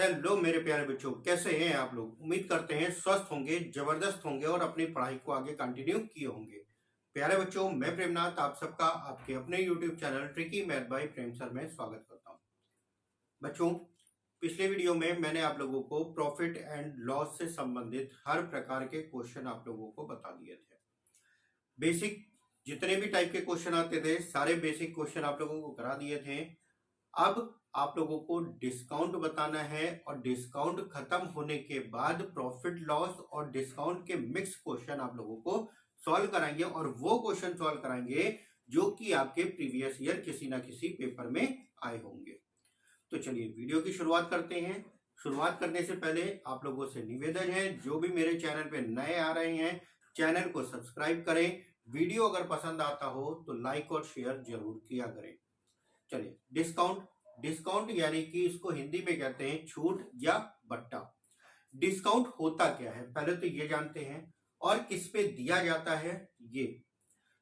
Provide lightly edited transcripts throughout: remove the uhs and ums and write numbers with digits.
Hello मेरे प्यारे बच्चों, कैसे हैं आप लोग। उम्मीद करते हैं स्वस्थ होंगे, जबरदस्त होंगे और अपनी पढ़ाई को आगे कंटिन्यू किए होंगे। प्यारे बच्चों, मैं प्रेमनाथ आप सबका आपके अपने YouTube channel tricky math bye प्रेम सर में स्वागत करता हूं। बच्चों, पिछले वीडियो में मैंने आप लोगों को प्रॉफिट एंड लॉस से संबंधित हर प्रकार के क्वेश्चन आप लोगों को बता दिए थे। बेसिक जितने भी टाइप के क्वेश्चन आते थे सारे बेसिक क्वेश्चन आप लोगों को करा दिए थे। अब आप लोगों को डिस्काउंट बताना है और डिस्काउंट खत्म होने के बाद प्रॉफिट लॉस और डिस्काउंट के मिक्स क्वेश्चन आप लोगों को सॉल्व कराएंगे और वो क्वेश्चन सॉल्व कराएंगे जो कि आपके प्रीवियस ईयर किसी ना किसी पेपर में आए होंगे। तो चलिए वीडियो की शुरुआत करते हैं। शुरुआत करने से पहले आप लोगों से निवेदन है, जो भी मेरे चैनल पे नए आ रहे हैं चैनल को सब्सक्राइब करें। वीडियो अगर पसंद आता हो तो लाइक और शेयर जरूर किया करें। चलिए, डिस्काउंट यानी कि इसको हिंदी में कहते हैं छूट या बट्टा। डिस्काउंट होता क्या है पहले तो ये जानते हैं, और किस पे दिया जाता है ये।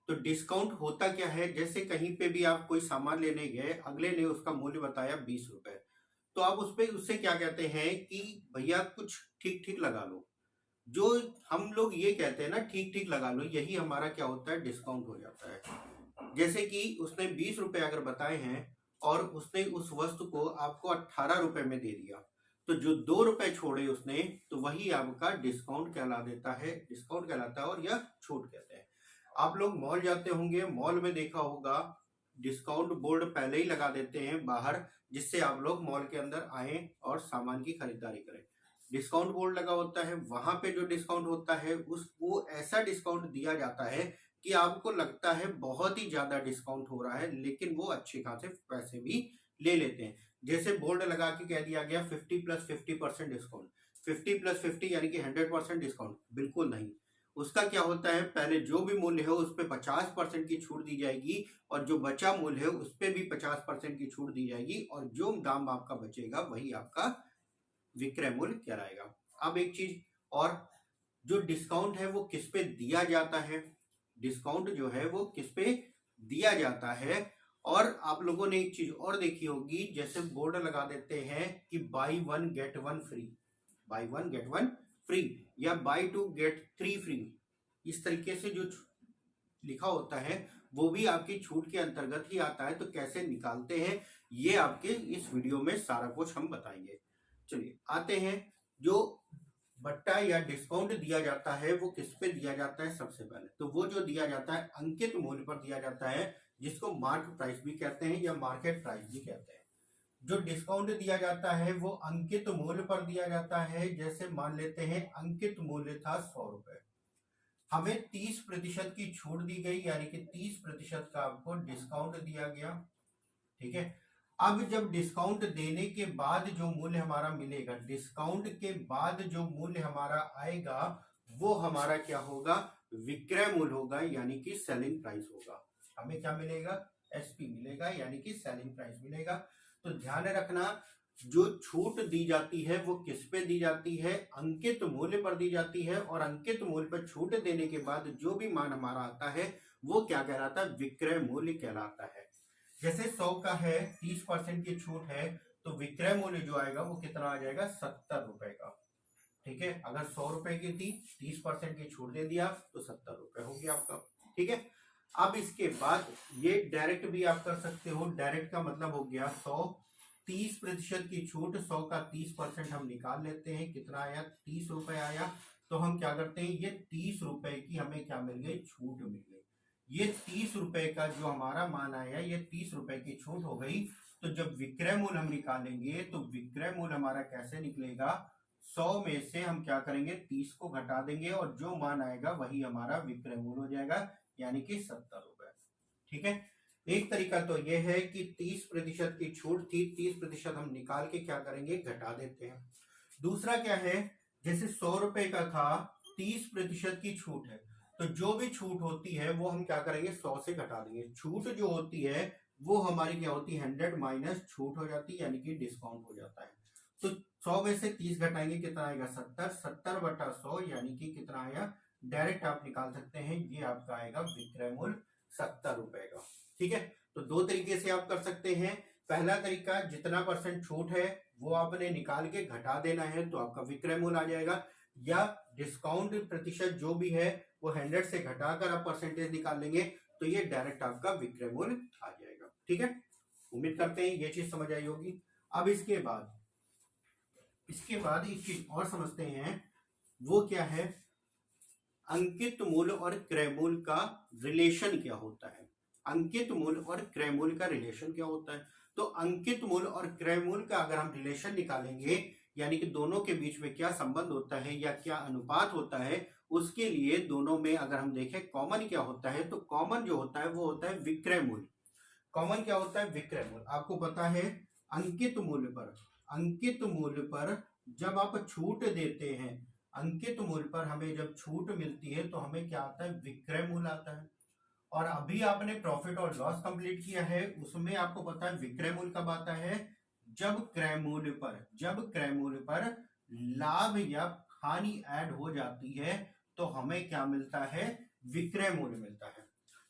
तो डिस्काउंट होता क्या है, जैसे कहीं पे भी आप कोई सामान लेने गए, अगले ने उसका मूल्य बताया 20 रुपए, तो आप उससे क्या कहते हैं कि भैया कुछ ठीक ठीक लगा लो। जो हम लोग ये कहते हैं ना ठीक ठीक लगा लो, यही हमारा क्या होता है, डिस्काउंट हो जाता है। जैसे कि उसने 20 रुपए अगर बताए हैं और उसने उस वस्तु को आपको 18 रुपए में दे दिया, तो जो 2 रुपए छोड़े उसने, तो वही आपका डिस्काउंट कहला देता है, डिस्काउंट कहलाता है और यह छूट कहते हैं। आप लोग मॉल जाते होंगे, मॉल में देखा होगा डिस्काउंट बोर्ड पहले ही लगा देते हैं बाहर, जिससे आप लोग मॉल के अंदर आए और सामान की खरीदारी करें। डिस्काउंट बोर्ड लगा होता है, वहां पे जो डिस्काउंट होता है वो ऐसा डिस्काउंट दिया जाता है कि आपको लगता है बहुत ही ज्यादा डिस्काउंट हो रहा है, लेकिन वो अच्छे खासे पैसे भी ले लेते हैं। जैसे बोर्ड लगा के कह दिया गया 50 प्लस 50% डिस्काउंट, 50 प्लस 50 यानी कि 100% डिस्काउंट, बिल्कुल नहीं। उसका क्या होता है, पहले जो भी मूल्य है उस पर 50% की छूट दी जाएगी और जो बचा मूल्य है उस पर भी 50% की छूट दी जाएगी और जो दाम आपका बचेगा वही आपका विक्रय मूल्य कहलाएगा। अब एक चीज और, जो डिस्काउंट है वो किस पे दिया जाता है, डिस्काउंट जो है वो किस पे दिया जाता है। और आप लोगों ने एक चीज और देखी होगी, जैसे बोर्ड लगा देते हैं कि buy one get one free, buy one get one free या buy two get three free, इस तरीके से जो लिखा होता है वो भी आपकी छूट के अंतर्गत ही आता है। तो कैसे निकालते हैं ये आपके इस वीडियो में सारा कुछ हम बताएंगे। चलिए आते हैं, जो बट्टा या डिस्काउंट दिया जाता है वो किस पे दिया जाता है। सबसे पहले तो वो जो दिया जाता है अंकित मूल्य पर दिया जाता है, जिसको मार्क प्राइस भी कहते हैं या मार्केट प्राइस भी कहते हैं। जो डिस्काउंट दिया जाता है वो अंकित मूल्य पर दिया जाता है। जैसे मान लेते हैं अंकित मूल्य था 100 रुपए, हमें 30% की छूट दी गई, यानी कि 30% का आपको डिस्काउंट दिया गया। ठीक है, अब जब डिस्काउंट देने के बाद जो मूल्य हमारा मिलेगा, डिस्काउंट के बाद जो मूल्य हमारा आएगा वो हमारा क्या होगा, विक्रय मूल्य होगा, यानी कि सेलिंग प्राइस होगा। हमें क्या मिलेगा, एसपी मिलेगा, यानी कि सेलिंग प्राइस मिलेगा। तो ध्यान रखना, जो छूट दी जाती है वो किस पे दी जाती है, अंकित मूल्य पर दी जाती है। और अंकित मूल्य पर छूट देने के बाद जो भी मान हमारा आता है वो क्या कहलाता है, विक्रय मूल्य कहलाता है। जैसे 100 का है, 30% की छूट है, तो विक्रय मूल्य जो आएगा वो कितना आ जाएगा, 70 रुपए का। ठीक है, अगर 100 रुपए की थी, 30% की छूट दे दिया तो 70 रुपए हो गया आपका। ठीक है, अब इसके बाद ये डायरेक्ट भी आप कर सकते हो। डायरेक्ट का मतलब हो गया 100, 30% की छूट, 100 का 30% हम निकाल लेते हैं, कितना आया, 30 रुपए आया। तो हम क्या करते हैं, ये 30 रुपए की हमें क्या मिल गई, छूट मिल गई। ये 30 रुपए का जो हमारा मान आया, ये 30 रुपए की छूट हो गई। तो जब विक्रय मूल्य हम निकालेंगे तो विक्रय मूल्य हमारा कैसे निकलेगा, 100 में से हम क्या करेंगे, 30 को घटा देंगे और जो मान आएगा वही हमारा विक्रय मूल्य हो जाएगा, यानी कि 70 रुपए। ठीक है, एक तरीका तो यह है कि 30% की छूट थी, 30% हम निकाल के क्या करेंगे, घटा देते हैं। दूसरा क्या है, जैसे 100 रुपए का था, 30% की छूट है, तो जो भी छूट होती है वो हम क्या करेंगे, 100 से घटा देंगे। छूट जो होती है वो हमारी क्या होती है, 100 माइनस छूट हो जाती है, यानी कि डिस्काउंट हो जाता है। तो 100 में से 30 घटाएंगे, कितना आएगा, 70, 70 बटा 100, यानी कि कितना आया, डायरेक्ट आप निकाल सकते हैं, ये आपका आएगा विक्रय मूल्य 70 रुपए का। ठीक है, तो दो तरीके से आप कर सकते हैं, पहला तरीका, जितना परसेंट छूट है वो आपने निकाल के घटा देना है तो आपका विक्रय मूल्य आ जाएगा, या डिस्काउंट प्रतिशत जो भी है वो 100 से घटाकर आप परसेंटेज निकाल लेंगे तो ये डायरेक्ट आपका विक्रय मूल्य आ जाएगा। ठीक है, उम्मीद करते हैं ये चीज समझ आई होगी। अब इसके बाद एक चीज और समझते हैं, वो क्या है, अंकित मूल्य और क्रय मूल्य का रिलेशन क्या होता है। अंकित मूल्य और क्रय मूल्य का रिलेशन क्या होता है? तो अंकित मूल्य और क्रय मूल्य का अगर हम रिलेशन निकालेंगे, यानी कि दोनों के बीच में क्या संबंध होता है या क्या अनुपात होता है, उसके लिए दोनों में अगर हम देखें कॉमन क्या होता है, तो कॉमन जो होता है वो होता है विक्रय मूल्य। कॉमन क्या होता है? विक्रय मूल्य। आपको पता है अंकित मूल्य पर जब आप छूट देते हैं, अंकित मूल्य पर हमें जब छूट मिलती है तो हमें क्या आता है? विक्रय मूल्य आता है। और अभी आपने प्रॉफिट और लॉस कंप्लीट किया है, उसमें आपको पता है विक्रय मूल्य कब आता है? जब क्रय मूल्य पर लाभ या हानि ऐड हो जाती है तो हमें क्या मिलता है? विक्रय मूल्य मिलता है।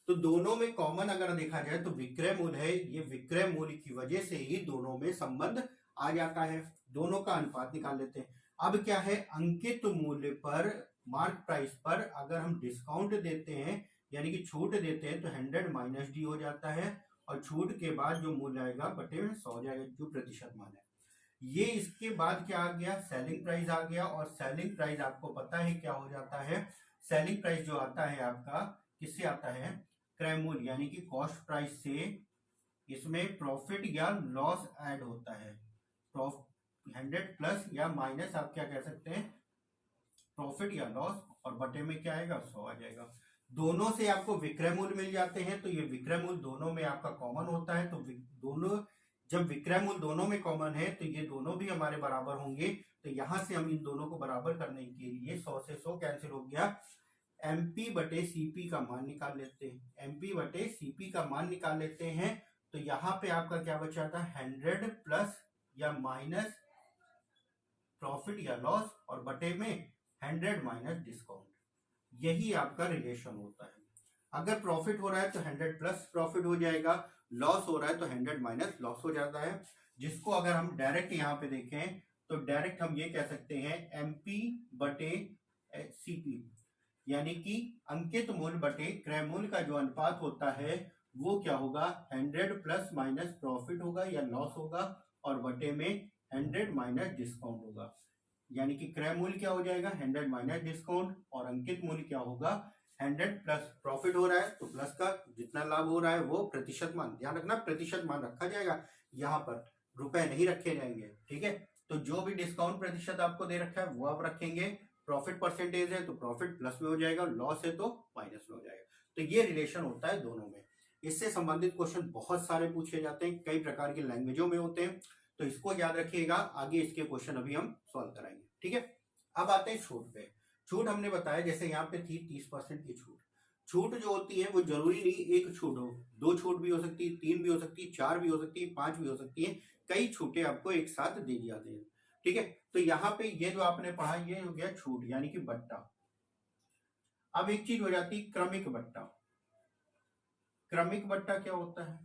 तो दोनों में कॉमन अगर देखा जाए तो विक्रय मूल्य है। ये विक्रय मूल्य की वजह से ही दोनों में संबंध आ जाता है। दोनों का अनुपात निकाल लेते हैं। अब क्या है, अंकित मूल्य पर, मार्क प्राइस पर अगर हम डिस्काउंट देते हैं यानी कि छूट देते हैं तो 100 माइनस डी हो जाता है, और छूट के बाद जो मूल्य आएगा बटे में 100 हो जाएगा, जो प्रतिशत मान है ये। इसके बाद क्या आ गया? सेलिंग प्राइस आ गया। और सेलिंग प्राइस आपको पता है क्या हो जाता है? सेलिंग प्राइस जो आता है आपका किससे आता है? क्रय मूल्य यानी कि कॉस्ट प्राइस से इसमें प्रॉफिट या लॉस ऐड होता है। 100 प्लस या माइनस आप क्या कह सकते हैं? प्रॉफिट या लॉस, और बटे में क्या आएगा? 100 आ जाएगा। दोनों से आपको विक्रय मूल्य मिल जाते हैं तो ये विक्रय मूल्य दोनों में आपका कॉमन होता है। तो दोनों, जब विक्रय मूल्य दोनों में कॉमन है तो ये दोनों भी हमारे बराबर होंगे। तो यहां से हम इन दोनों को बराबर करने के लिए 100 से 100 कैंसिल हो गया, एमपी बटे सीपी का मान निकाल लेते हैं। एमपी बटे सीपी का मान निकाल लेते हैं तो यहाँ पे आपका क्या बचा था? 100 प्लस या माइनस प्रॉफिट या लॉस, और बटे में 100 माइनस डिस्काउंट। यही आपका रिलेशन होता है। अगर प्रॉफिट हो रहा है तो 100 प्लस प्रॉफिट हो जाएगा, लॉस हो रहा है तो 100 माइनस लॉस हो जाता है। जिसको अगर हम डायरेक्ट यहाँ पे देखें तो डायरेक्ट हम ये कह सकते हैं एमपी बटे सीपी, यानी कि अंकित मूल्य बटे क्रय मूल्य का जो अनुपात होता है वो क्या होगा? 100 प्लस माइनस प्रॉफिट होगा या लॉस होगा, और बटे में 100 माइनस डिस्काउंट होगा। यानी कि क्रय मूल्य क्या हो जाएगा? 100 माइनस डिस्काउंट, और अंकित मूल्य क्या होगा? 100 प्लस प्रॉफिट हो रहा है तो प्लस का जितना लाभ हो रहा है वो प्रतिशत मान, ध्यान रखना प्रतिशत मान रखा जाएगा, यहाँ पर रुपए नहीं रखे जाएंगे। ठीक है, तो जो भी डिस्काउंट प्रतिशत आपको दे रखा है वो आप रखेंगे। प्रॉफिट परसेंटेज है तो प्रॉफिट प्लस में हो जाएगा, लॉस है तो माइनस में हो जाएगा। तो ये रिलेशन होता है दोनों में। इससे संबंधित क्वेश्चन बहुत सारे पूछे जाते हैं, कई प्रकार की लैंग्वेजों में होते हैं, तो इसको याद रखिएगा। आगे इसके क्वेश्चन अभी हम सॉल्व कराएंगे। ठीक है, अब आते हैं छूट पे। छूट हमने बताया जैसे यहाँ पे थी 30% की छूट। छूट जो होती है वो जरूरी नहीं एक छूट हो, दो छूट भी हो सकती है, तीन भी हो सकती है, चार भी हो सकती है, पांच भी हो सकती है, कई छूटें आपको एक साथ दे दी जाती है। ठीक है, तो यहाँ पे ये जो आपने पढ़ा ये हो गया छूट यानी कि बट्टा। अब एक चीज हो जाती है क्रमिक बट्टा। क्रमिक बट्टा क्या होता है?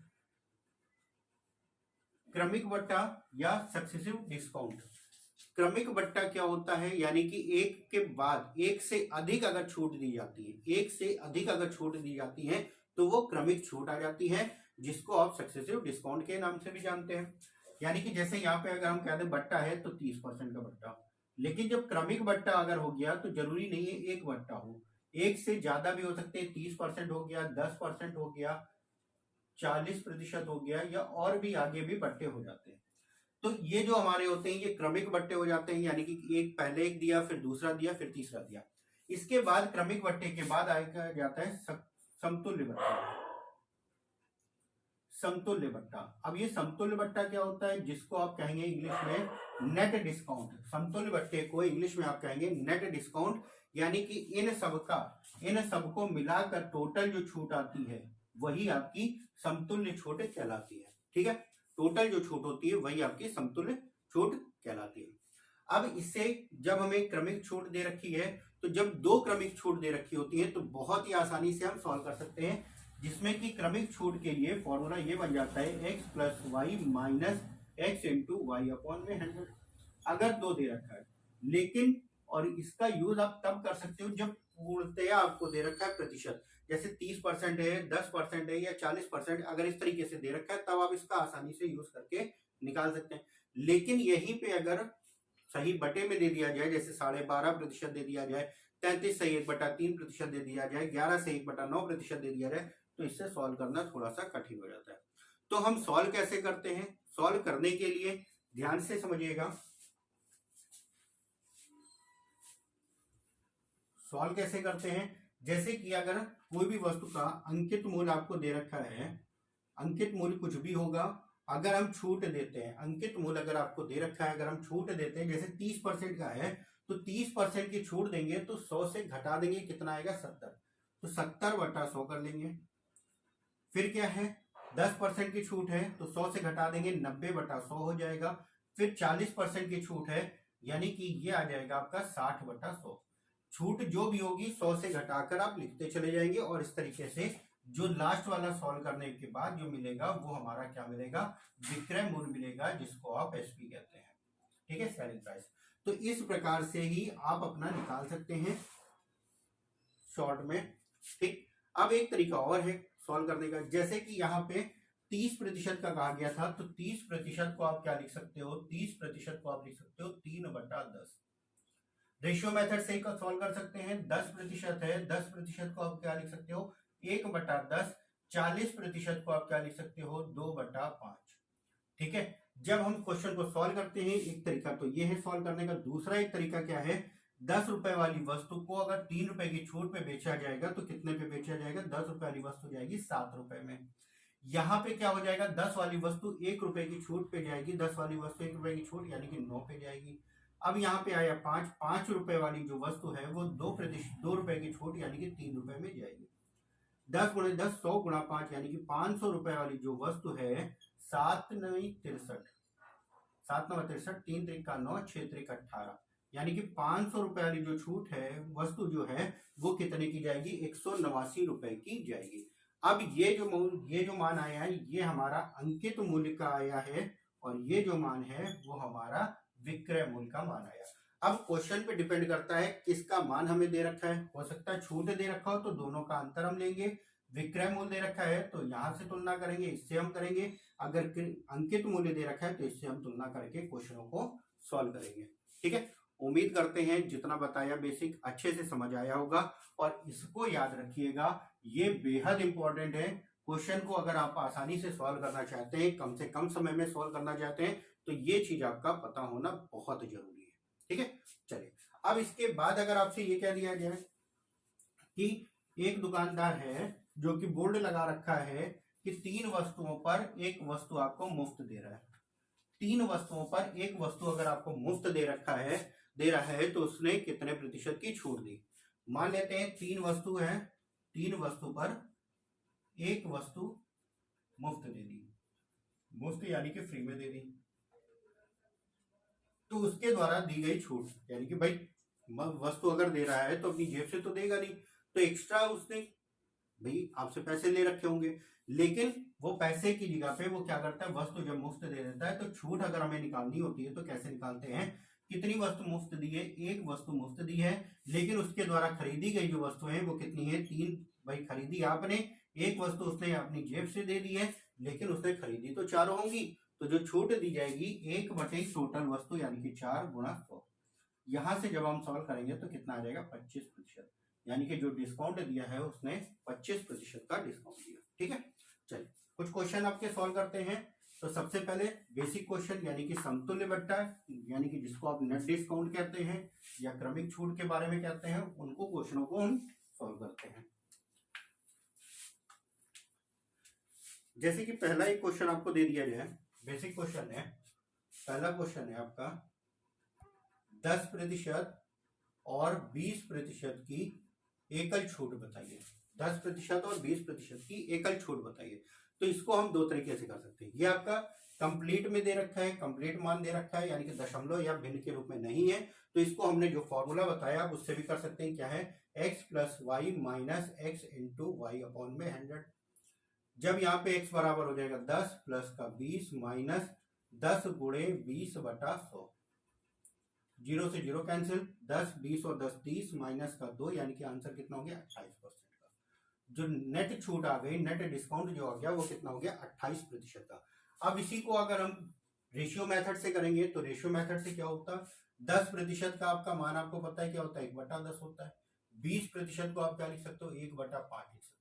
क्रमिक बट्टा या सक्सेसिव डिस्काउंट। क्रमिक बट्टा क्या होता है? यानी कि एक के बाद एक से अधिक अगर छूट दी जाती है, एक से अधिक अगर छूट दी जाती है तो वो क्रमिक छूट आ जाती है, जिसको आप सक्सेसिव डिस्काउंट के नाम से भी जानते हैं। यानी कि जैसे यहाँ पे अगर हम कहते हैं बट्टा है तो 30% का बट्टा, लेकिन जब क्रमिक बट्टा अगर हो गया तो जरूरी नहीं है एक बट्टा हो, एक से ज्यादा भी हो सकते हैं। 30% हो गया, 10% हो गया, 40% हो गया, या और भी आगे भी बट्टे हो जाते हैं। तो ये जो हमारे होते हैं ये क्रमिक बट्टे हो जाते हैं, यानी कि एक पहले एक दिया, फिर दूसरा दिया, फिर तीसरा दिया। इसके बाद क्रमिक बट्टे के बाद आया जाता है समतुल्य बट्टा। समतुल्य बट्टा। अब ये समतुल्य बट्टा क्या होता है? जिसको आप कहेंगे इंग्लिश में नेट डिस्काउंट। समतुल्य बट्टे को इंग्लिश में आप कहेंगे नेट डिस्काउंट, यानी कि इन सबको मिलाकर टोटल जो छूट आती है वही आपकी समतुल्य छूट कहलाती है। ठीक है, टोटल जो छूट होती है वही आपकी समतुल्य छूट कहलाती है। अब इससे जब हमें क्रमिक छूट दे रखी है, तो जब दो क्रमिक छूट दे रखी होती है तो बहुत ही आसानी से हम सॉल्व कर सकते हैं। जिसमें कि क्रमिक छूट के लिए फॉर्मूला ये बन जाता है x plus Y minus X into Y upon में 100। अगर 2 दे रखा है, लेकिन और इसका यूज आप तब कर सकते हो जब पूर्णतया आपको दे रखा है प्रतिशत, जैसे 30% है, 10% है या 40%, अगर इस तरीके से दे रखा है तब आप इसका आसानी से यूज करके निकाल सकते हैं। लेकिन यहीं पे अगर सही बटे में दे दिया जाए, जैसे 12.5% दे दिया जाए, 33 सही 1/3% दे दिया जाए, 11 सही 1/9% दे दिया जाए, तो इससे सॉल्व करना थोड़ा सा कठिन हो जाता है। तो हम सॉल्व कैसे करते हैं? सॉल्व करने के लिए ध्यान से समझिएगा, सॉल्व कैसे करते हैं। जैसे कि अगर कोई भी वस्तु का अंकित मूल्य आपको दे रखा है, अंकित मूल्य कुछ भी होगा, अगर हम छूट देते हैं, अंकित मूल्य अगर आपको दे रखा है, अगर हम छूट देते हैं, जैसे 30% का है तो 30% की छूट देंगे तो 100 से घटा देंगे, कितना आएगा 70, तो 70/100 कर लेंगे। फिर क्या है, 10% की छूट है तो 100 से घटा देंगे, 90/100 हो जाएगा। फिर 40% की छूट है, यानी कि ये आ जाएगा आपका 60/100। छूट जो भी होगी 100 से घटाकर आप लिखते चले जाएंगे, और इस तरीके से जो लास्ट वाला सॉल्व करने के बाद जो मिलेगा वो हमारा क्या मिलेगा, विक्रय मूल्य मिलेगा, जिसको आप एसपी कहते हैं। ठीक है, सेलिंग प्राइस। तो इस प्रकार से ही आप अपना निकाल सकते हैं शॉर्ट में। ठीक, अब एक तरीका और है सॉल्व करने का, जैसे कि यहाँ पे 30% का कहा गया था, तो 30% को आप क्या लिख सकते हो, 30% को आप लिख सकते हो 3/10। रेशियो मेथड से सॉल्व कर सकते हैं। 10% है, 10% को आप क्या लिख सकते हो, 1/10। 40% को आप क्या लिख सकते हो, 2/5। ठीक है, जब हम क्वेश्चन को सॉल्व करते हैं, एक तरीका तो ये है सॉल्व करने का। दूसरा एक तरीका क्या है, 10 रुपए वाली वस्तु को अगर 3 रुपए की छूट पे बेचा जाएगा तो कितने पे बेचा जाएगा, 10 रुपए वाली वस्तु जाएगी 7 रुपए में। यहाँ पे क्या हो जाएगा, 10 वाली वस्तु 1 रुपए की छूट पे जाएगी, 10 वाली वस्तु 1 रुपए की छूट यानी कि 9 पे जाएगी। अब यहाँ पे आया 5 रुपए वाली जो वस्तु है वो 2 रुपए की छूट यानी कि 3 रुपए में जाएगी। 10 गुणे 10 100 गुणा 5 यानी कि 500 रुपए वाली जो वस्तु है 7 9 63, 7 9 63, 3 3 का 9, 6 3 का 18, यानी कि 500 रुपए वाली जो छूट है वस्तु जो है वो कितने की जाएगी, 189 रुपए की जाएगी। अब ये जो मान आया है ये हमारा अंकित मूल्य का आया है, और ये जो मान है वो हमारा विक्रय मूल्य का मान आया। अब क्वेश्चन पे डिपेंड करता है किसका मान हमें दे रखा है। हो सकता है छूट दे रखा हो तो दोनों का अंतर हम लेंगे, विक्रय मूल्य दे रखा है तो यहां से तुलना करेंगे, इससे हम करेंगे। अगर अंकित मूल्य दे रखा है तो इससे हम तुलना करके क्वेश्चनों को सॉल्व करेंगे। ठीक है, उम्मीद करते हैं जितना बताया बेसिक अच्छे से समझ आया होगा, और इसको याद रखिएगा, ये बेहद इंपॉर्टेंट है। क्वेश्चन को अगर आप आसानी से सॉल्व करना चाहते हैं, कम से कम समय में सॉल्व करना चाहते हैं, तो ये चीज आपका पता होना बहुत जरूरी है। ठीक है, चलिए अब इसके बाद अगर आपसे ये कह दिया जाए कि एक दुकानदार है जो कि बोर्ड लगा रखा है कि 3 वस्तुओं पर एक वस्तु आपको मुफ्त दे रहा है, 3 वस्तुओं पर एक वस्तु अगर आपको मुफ्त दे रहा है तो उसने कितने प्रतिशत की छूट दी। मान लेते हैं 3 वस्तु है, 3 वस्तु पर एक वस्तु मुफ्त दे दी, मुफ्त यानी कि फ्री में दे दी, तो उसके द्वारा दी गई छूट, यानी कि भाई वस्तु अगर दे रहा है तो अपनी जेब से तो देगा नहीं, तो एक्स्ट्रा उसने भाई आपसे पैसे ले रखे होंगे, लेकिन वो पैसे की जगह पे वो क्या करता है, वस्तु जब मुफ्त दे देता है तो छूट अगर हमें निकालनी होती है तो कैसे निकालते हैं, कितनी वस्तु मुफ्त दी है, एक वस्तु मुफ्त दी है, लेकिन उसके द्वारा खरीदी गई जो वस्तु है वो कितनी है, 3। भाई खरीदी आपने, एक वस्तु उसने अपनी जेब से दे दी है, लेकिन उसने खरीदी तो 4 होंगी, तो जो छूट दी जाएगी 1/, टोटल वस्तु यानी कि 4 गुणा 100। यहां से जब हम सॉल्व करेंगे तो कितना आ जाएगा, 25%, यानी कि जो डिस्काउंट दिया है उसने 25% का डिस्काउंट दिया। ठीक है, चलिए कुछ क्वेश्चन आपके सॉल्व करते हैं। तो सबसे पहले बेसिक क्वेश्चन यानी कि समतुल्य बट्टा, यानी कि जिसको आप नेट डिस्काउंट कहते हैं या क्रमिक छूट के बारे में कहते हैं, उनको क्वेश्चनों को हम सॉल्व करते हैं। जैसे कि पहला एक क्वेश्चन आपको दे दिया जाए, बेसिक क्वेश्चन है, पहला क्वेश्चन है आपका 10% और 20% की एकल छूट बताइए। 10% और 20% की एकल छूट बताइए। तो इसको हम 2 तरीके से कर सकते हैं। ये आपका कंप्लीट में दे रखा है, कंप्लीट मान दे रखा है, यानी कि दशमलव या भिन्न के रूप में नहीं है, तो इसको हमने जो फॉर्मूला बताया उससे भी कर सकते हैं। क्या है, x plus Y minus X into Y upon में 100। जब यहाँ पे x बराबर हो जाएगा 10 प्लस का 20 माइनस 10 गुणे 20/100, 0 से 0 कैंसिल, 10 20 और 10 30 माइनस का 2, यानी कि आंसर कितना हो गया 28% का। जो नेट छूट आ गई, नेट डिस्काउंट जो आ गया वो कितना हो गया 28% का। अब इसी को अगर हम रेशियो मेथड से करेंगे तो रेशियो मेथड से क्या होता है, 10% का आपका मान आपको पता है क्या होता है 1/10 होता है। 20% को आप क्या लिख सकते हो 1/5 लिख सकते हो।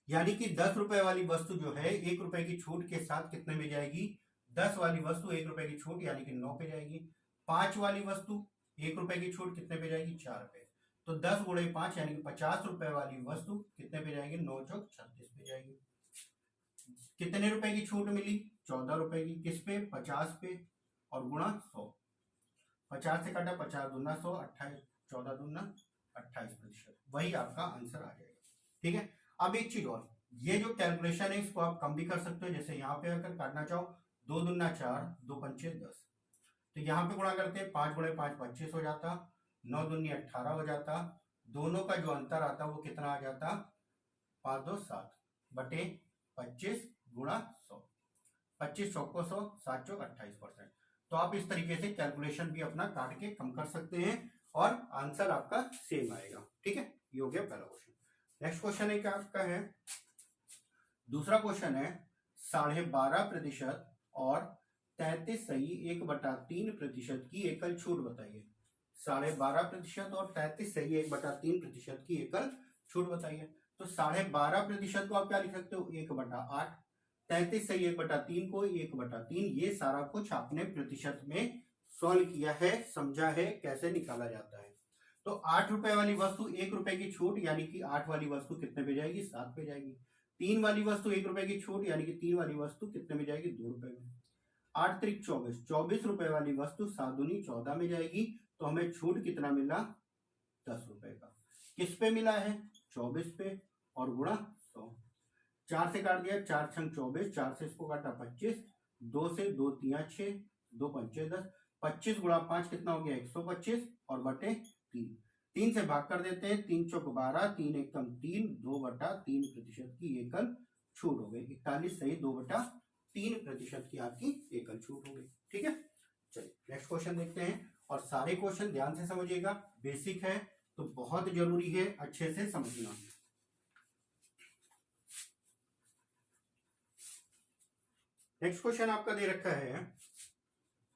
यानी कि 10 रुपए वाली वस्तु जो है 1 रुपए की छूट के साथ कितने में जाएगी, 10 वाली वस्तु 1 रुपए की छूट यानी कि 9 पे जाएगी। 5 वाली वस्तु 1 रुपए की छूट कितने पे जाएगी 4 पे। तो 10 गुणे 5 यानी कि 50 रुपए वाली वस्तु कितने पे जाएगी 9 चौक 36 पे जाएगी। कितने रुपए की छूट मिली 14 रुपए की, किस पे 50 पे, और गुणा 100, 50 से काटा 50 दूना 100, 28 14 दूना 28%, वही आपका आंसर आ जाएगा। ठीक है। अब एक चीज और, ये जो कैलकुलेशन है इसको आप कम भी कर सकते हो। जैसे यहाँ पे अगर काटना चाहो 2 दूना 4, 2 पंचे 10, तो यहाँ पे गुणा करते हैं 5 गुणे 5 25 हो जाता, 9 दूनी 18 हो जाता, दोनों का जो अंतर आता वो कितना आ जाता 5 2 7 बटे 25 गुणा 100, 25 चौको 100, 7 चौक 28%। तो आप इस तरीके से कैलकुलेशन भी अपना काट के कम कर सकते हैं और आंसर आपका सेम आएगा। ठीक है, ये हो गया पहला क्वेश्चन। नेक्स्ट क्वेश्चन है क्या आपका है, दूसरा क्वेश्चन है 12.5% और 33 सही 1/3% की एकल छूट बताइए। 12.5% और 33 सही 1/3% की एकल छूट बताइए। तो 12.5% को आप क्या लिख सकते हो 1/8, 33 सही 1/3 को 1/3। ये सारा कुछ आपने प्रतिशत में सॉल्व किया है, समझा है कैसे निकाला जाता है। तो 8 रुपए वाली वस्तु 1 रुपए की छूट यानी कि 8 वाली वस्तु कितने पे जाएगी 7 पे जाएगी। 3 वाली वस्तु 1 रुपए की छूट यानी कि 3 वाली वस्तु कितने में जाएगी 2 रुपए में। 8 त्रिक 24, 24 रुपए वाली वस्तु 7 दूनी 14 में जाएगी। तो हमें छूट कितना मिला 10 रुपए का। किस पे मिला है 24 पे, और गुणा 100, 4 से काट दिया 4 छंग 24, 4 से इसको काटा 25, 2 से 2 3 6, 2 पंचे 10, 25 गुणा 5 कितना हो गया 125, और बटे 3, 3 से भाग कर देते हैं, 3 चौक 12, 3 एकम 3, 2/3% की एकल छूट हो गई। 41 सही 2/3% की आपकी एकल छूट हो गई। ठीक है, चलिए नेक्स्ट क्वेश्चन देखते हैं। और सारे क्वेश्चन ध्यान से समझिएगा, बेसिक है तो बहुत जरूरी है अच्छे से समझना। नेक्स्ट क्वेश्चन आपका दे रखा है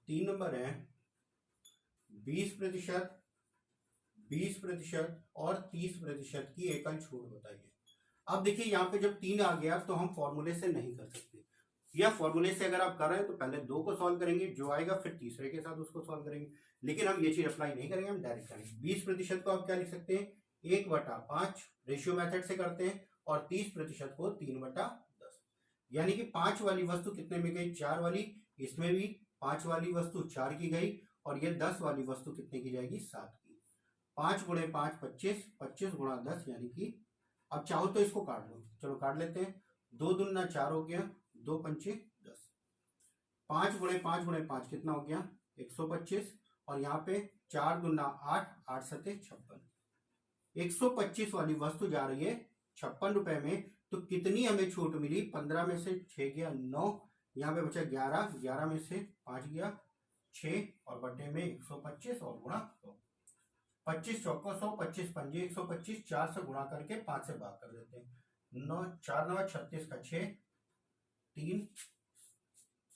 3 नंबर है 20%, 20% और 30% की एकल छूट बताइए। अब देखिए यहाँ पे जब 3 आ गया तो हम फॉर्मूले से नहीं कर सकते, या फॉर्मूले से अगर आप कर रहे हैं तो पहले 2 को सॉल्व करेंगे, जो आएगा फिर तीसरे के साथ उसको सॉल्व करेंगे। लेकिन हम ये चीज अप्लाई नहीं करेंगे, हम डायरेक्ट करेंगे। 20% को आप क्या लिख सकते हैं 1/5 रेशियो मेथड से करते हैं, और 30% को 3/10, यानी कि 5 वाली वस्तु कितने में गई 4 वाली, इसमें भी 5 वाली वस्तु 4 की गई, और ये 10 वाली वस्तु कितने की जाएगी 7 की। 5 गुणे 5 25, 25 गुणा 10 यानी कि, अब चाहो तो इसको काट लो, चलो काट लेते हैं, 2 दूना 4 हो गया, 2 पंचे 10, 5 गुणे 5 गुणे 5 कितना हो गया 125, और यहाँ पे 4 दूना 8, 8 सते 56, 125 वाली वस्तु जा रही है 56 रुपए में। तो कितनी हमें छूट मिली, 15 में से 6 गया 9, यहाँ पे बचा 11, 11 में से 5 गया 6, और बटे में 125 और गुणा 100, 25 चौको 100, 25 पंजे 125, 4 से गुणा करके 5 से भाग कर देते हैं, 9 4 9 36 का 6, 3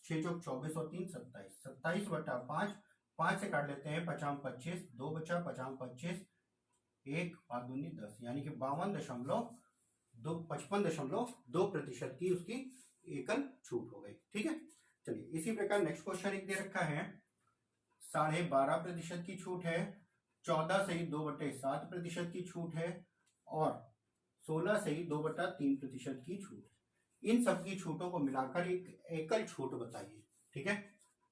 6 चौक 24 और 3 27, 27/5, 5 से काट लेते हैं 50 25, 2 बचा 50 25, 1 5 दूनी 10, यानी कि 55.2% की उसकी एकल छूट हो गई। ठीक है, चलिए इसी प्रकार नेक्स्ट क्वेश्चन एक दे रखा है 12.5% की छूट है, 14 सही 2/7% की छूट है, और 16 सही 2/3% की छूट है। इन सब की छूटों को मिलाकर एक एकल छूट बताइए। ठीक है,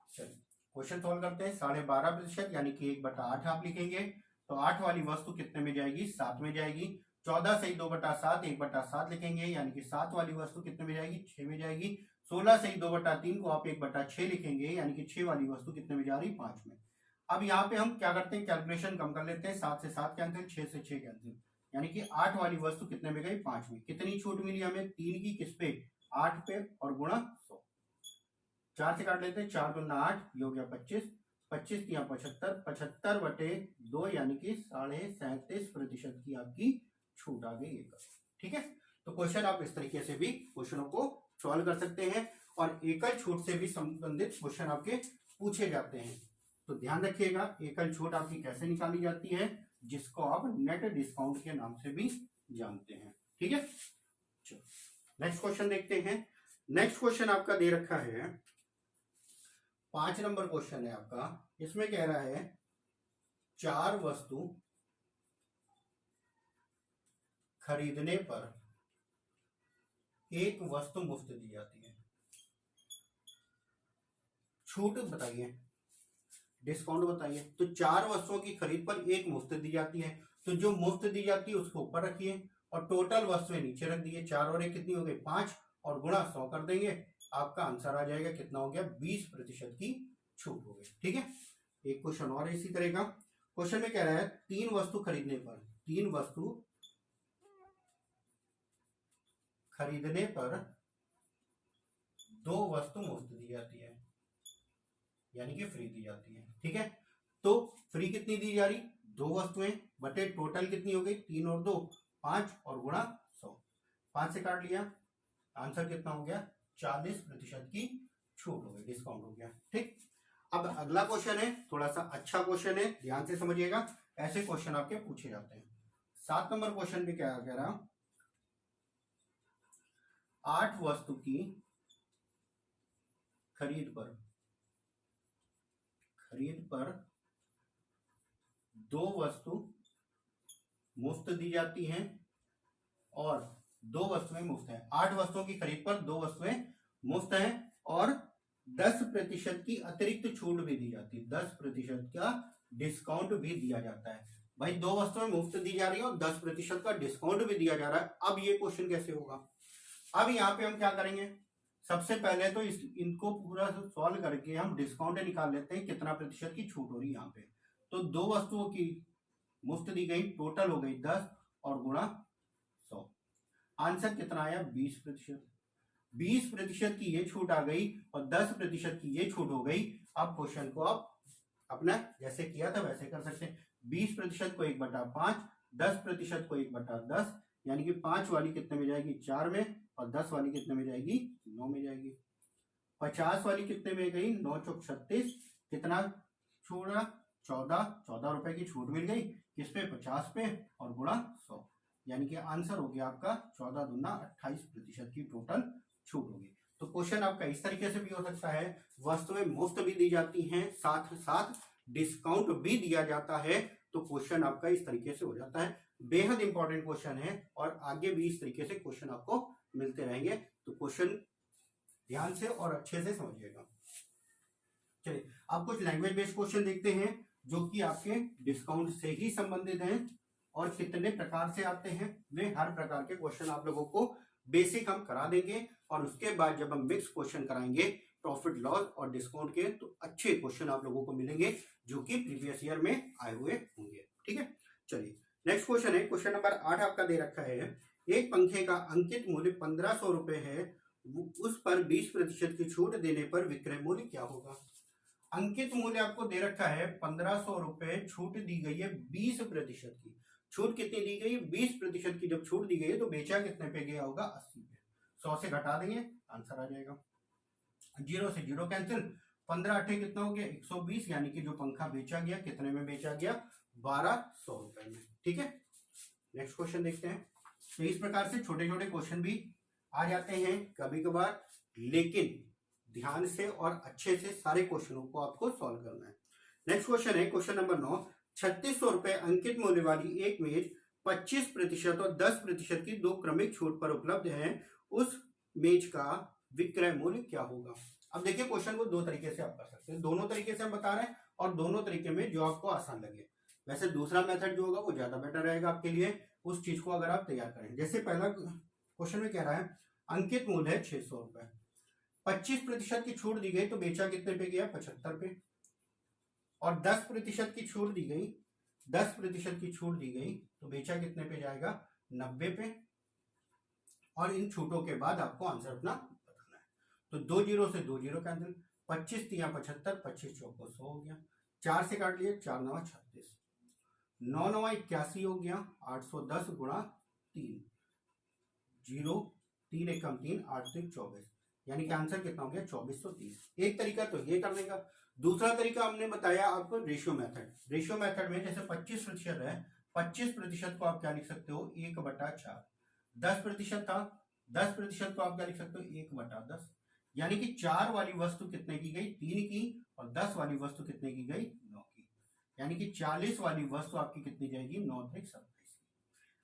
चलिए क्वेश्चन सॉल्व करते हैं। 12.5% यानी कि 1/8 आप लिखेंगे, तो 8 वाली वस्तु कितने में जाएगी 7 में जाएगी। 14 सही 2/7, 1/7 लिखेंगे, यानी कि 7 वाली वस्तु कितने में जाएगी 6 में जाएगी। 16 सही 2/3 को आप 1/6 लिखेंगे, यानी कि 6 वाली वस्तु कितने में जा रही 5 में। अब यहाँ पे हम क्या करते हैं कैलकुलेशन कम कर लेते हैं, 7 से 7 कैंसिल, 6 से 6 कैंसिल, यानी कि 8 वाली वस्तु कितने में गई, 5 में। कितनी छूट मिली हमें, 3 की किस पे, 8 पे, और गुणा 100। 4 से काट लेते हैं, 4 दूना 8, ये हो गया 25, 25 या 75, 75/2 यानी कि 37.5% की आपकी छूट आ गई। ठीक है, तो क्वेश्चन आप इस तरीके से भी क्वेश्चनों को सॉल्व कर सकते हैं और एकल छूट से भी संबंधित क्वेश्चन आपके पूछे जाते हैं। तो ध्यान रखिएगा, एकल छूट आपकी कैसे निकाली जाती है, जिसको आप नेट डिस्काउंट के नाम से भी जानते हैं। ठीक है, चलो नेक्स्ट क्वेश्चन देखते हैं। नेक्स्ट क्वेश्चन आपका दे रखा है 5 नंबर क्वेश्चन है आपका। इसमें कह रहा है 4 वस्तु खरीदने पर एक वस्तु मुफ्त दी जाती है। छूट बताइए, डिस्काउंट बताइए। तो 4 वस्तुओं की खरीद पर एक मुफ्त दी जाती है, तो जो मुफ्त दी जाती है उसको ऊपर रखिए और टोटल वस्तुएं नीचे रख दिए। 4 और 1 कितनी हो गई, 5, और गुणा 100 कर देंगे, आपका आंसर आ जाएगा कितना हो गया, 20% की छूट हो गई। ठीक है, एक क्वेश्चन और इसी तरह का। क्वेश्चन में कह रहा है 3 वस्तु खरीदने पर, 3 वस्तु खरीदने पर 2 वस्तु मुफ्त दी जाती है, यानी कि फ्री दी जाती है। ठीक है, तो फ्री कितनी दी जा रही, 2 वस्तुएं बटे टोटल कितनी हो गई, 3 और 2 5, और गुणा 100। 5 से काट लिया, आंसर कितना हो गया, 40% की छूट हो गई, डिस्काउंट हो गया। ठीक, अब अगला क्वेश्चन है, थोड़ा सा अच्छा क्वेश्चन है, ध्यान से समझिएगा, ऐसे क्वेश्चन आपके पूछे जाते हैं। 7 नंबर क्वेश्चन भी क्या कह रहा, 8 वस्तु की खरीद पर 2 वस्तु मुफ्त दी जाती हैं और 2 वस्तुएं मुफ्त हैं। 8 वस्तुओं की खरीद पर 2 वस्तुएं मुफ्त हैं और 10% की अतिरिक्त छूट भी दी जाती है, 10% का डिस्काउंट भी दिया जाता है। भाई 2 वस्तुएं मुफ्त दी जा रही है और 10% का डिस्काउंट भी दिया जा रहा है। अब ये क्वेश्चन कैसे होगा, अब यहाँ पे हम क्या करेंगे, सबसे पहले तो इनको पूरा सॉल्व करके हम डिस्काउंट निकाल लेते हैं, कितना प्रतिशत की छूट हो रही है यहाँ पे। तो 2 वस्तुओं की मुफ्त दी गई, टोटल हो गई 10 और गुणा 100, आंसर कितना आया, 20%। 20% की ये छूट आ गई और 10% की ये छूट हो गई। अब क्वेश्चन को आप अपना जैसे किया था वैसे कर सकते हैं। 20% को 1/5, 10% को 1/10, यानी कि 5 वाली कितने में जाएगी, 4 में, और 10 वाली कितने में जाएगी, 9 में जाएगी। 50 वाली कितने में गई, 9 चौक 36, कितना छोड़ा, 14 रुपए की छूट मिल गई, किस पे, 50 पे, और गुणा 100, यानी कि आंसर हो गया आपका 14 दूना 28% की टोटल छूट होगी। तो क्वेश्चन आपका इस तरीके से भी हो सकता है, वस्तुएं मुफ्त भी दी जाती हैं, साथ साथ डिस्काउंट भी दिया जाता है, तो क्वेश्चन आपका इस तरीके से हो जाता है। बेहद इंपॉर्टेंट क्वेश्चन है और आगे भी इस तरीके से क्वेश्चन आपको मिलते रहेंगे, तो क्वेश्चन ध्यान से और अच्छे से समझिएगा। चलिए अब कुछ लैंग्वेज बेस्ड क्वेश्चन देखते हैं जो कि आपके डिस्काउंट से ही संबंधित हैं और कितने प्रकार से आते हैं, वे हर प्रकार के क्वेश्चन आप लोगों को बेसिक हम करा देंगे और उसके बाद जब हम मिक्स क्वेश्चन कराएंगे प्रॉफिट लॉस और डिस्काउंट के, तो अच्छे क्वेश्चन आप लोगों को मिलेंगे जो कि प्रीवियस ईयर में आए हुए होंगे। ठीक है, चलिए नेक्स्ट क्वेश्चन है, क्वेश्चन नंबर 8 आपका दे रखा है, एक पंखे का अंकित मूल्य 1500 रुपए है, उस पर 20% की छूट देने पर विक्रय मूल्य क्या होगा। अंकित मूल्य आपको दे रखा है 1500 रुपए, छूट दी गई है 20% की। छूट कितनी दी गई, 20% की जब छूट दी गई है तो बेचा कितने पे गया होगा, 80 पे। 100 से घटा देंगे, आंसर आ जाएगा, 0 से 0 कैंसिल, 15 8 कितना हो गया, 120, यानी कि जो पंखा बेचा गया कितने में बेचा गया, 1200 रुपए में। ठीक है, नेक्स्ट क्वेश्चन देखते हैं। तो इस प्रकार से छोटे छोटे क्वेश्चन भी आ जाते हैं कभी कभार, लेकिन ध्यान से और अच्छे से सारे क्वेश्चनों को आपको सॉल्व करना है। नेक्स्ट क्वेश्चन है, क्वेश्चन नंबर 9, 3600 रुपए अंकित मूल्य वाली एक मेज 25% और 10% की 2 क्रमिक छूट पर उपलब्ध है, उस मेज का विक्रय मूल्य क्या होगा। अब देखिए क्वेश्चन को 2 तरीके से आप कर सकते हैं, दोनों तरीके से हम बता रहे हैं और दोनों तरीके में जो आपको आसान लगे। वैसे दूसरा मेथड जो होगा वो ज्यादा बेटर रहेगा आपके लिए, उस चीज को अगर आप तैयार करें। जैसे पहला क्वेश्चन में कह रहा है अंकित मूल्य है 600 रुपए, 25% की छूट दी गई तो बेचा कितने पे गया, 75 पे, और 10% की छूट दी गई 10% की छूट दी गई तो बेचा कितने पे जाएगा, 90 पे। और इन छूटों के बाद आपको आंसर अपना बताना है। तो 2 जीरो से 2 जीरो कैंसिल, 25 तिया 75, 25 चौको 100 हो गया, 4 से काट लिए, 4 9 36, 9 9 81 हो गया, 810 गुणा 3, 0 3 एकम 3, 8 3 24, यानी कि आंसर कितना हो गया 2430। एक तरीका तो ये करने का। दूसरा तरीका हमने बताया आपको रेशियो मेथड। रेशियो मेथड में जैसे 25% है, 25% को आप क्या लिख सकते हो, 1/4। 10% था, 10% को आप क्या लिख सकते हो, 1/10, यानी कि 4 वाली वस्तु कितने की गई, 3 की, और 10 वाली वस्तु कितने की गई, 9 की, यानी कि 40 वाली वस्तु आपकी कितनी जाएगी, 9 3 27।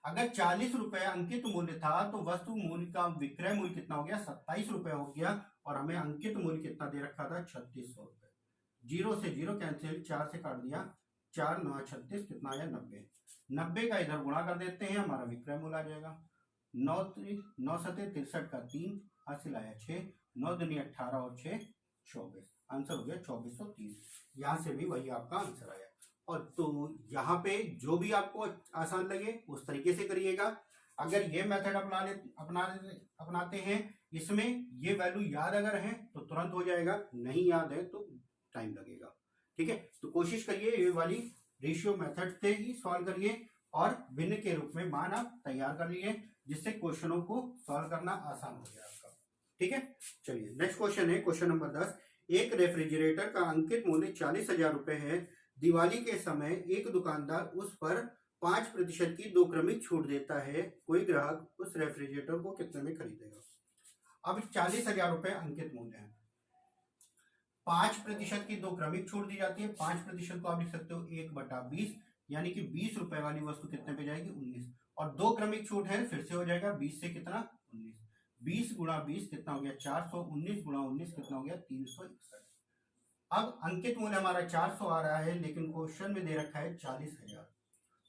अगर 40 रुपए अंकित मूल्य था तो वस्तु मूल्य का विक्रय मूल्य कितना हो गया, 27 रुपए हो गया, और हमें अंकित मूल्य कितना दे रखा था, 3600 रुपए। 0 से 0 कैंसिल, 4 से काट दिया, 4 9 36, कितना आया 90। 90 का इधर गुणा कर देते हैं, हमारा विक्रय मूल्य आ जाएगा। 9 7 63 का 3 हासिल आया 6, 9 दूनी 18 और 6 24, आंसर हो गया 2430। यहां से भी वही आपका आंसर आया। और तो यहाँ पे जो भी आपको आसान लगे उस तरीके से करिएगा। अगर ये मेथड अपनाते हैं, इसमें ये वैल्यू याद अगर है तो तुरंत हो जाएगा, नहीं याद है तो टाइम लगेगा। ठीक है, तो कोशिश करिए ये वाली रेशियो मेथड से ही सॉल्व करिए, और भिन्न के रूप में मान आप तैयार कर लिए, जिससे क्वेश्चनों को सॉल्व करना आसान हो गया आपका। ठीक है, चलिए नेक्स्ट क्वेश्चन है, क्वेश्चन नंबर 10। एक रेफ्रिजरेटर का अंकित मूल्य 40,000 रुपए है। दिवाली के समय एक दुकानदार उस पर 5% की 2 क्रमिक छूट देता है। कोई ग्राहक उस रेफ्रिजरेटर को कितने में खरीदेगा। अब 40,000 रुपए अंकित मूल्य है, 5% की 2 क्रमिक छूट दी जाती है। 5% को आप लिख सकते हो 1/20, यानी कि 20 रुपए वाली वस्तु कितने पे जाएगी, 19, और 2 क्रमिक छूट है, फिर से हो जाएगा 20 से कितना, 19, 20 गुणा 20 कितना हो गया 400, 19 गुणा 19 कितना हो गया 361। अब अंकित मूल्य हमारा 400 आ रहा है, लेकिन क्वेश्चन में दे रखा है 40,000।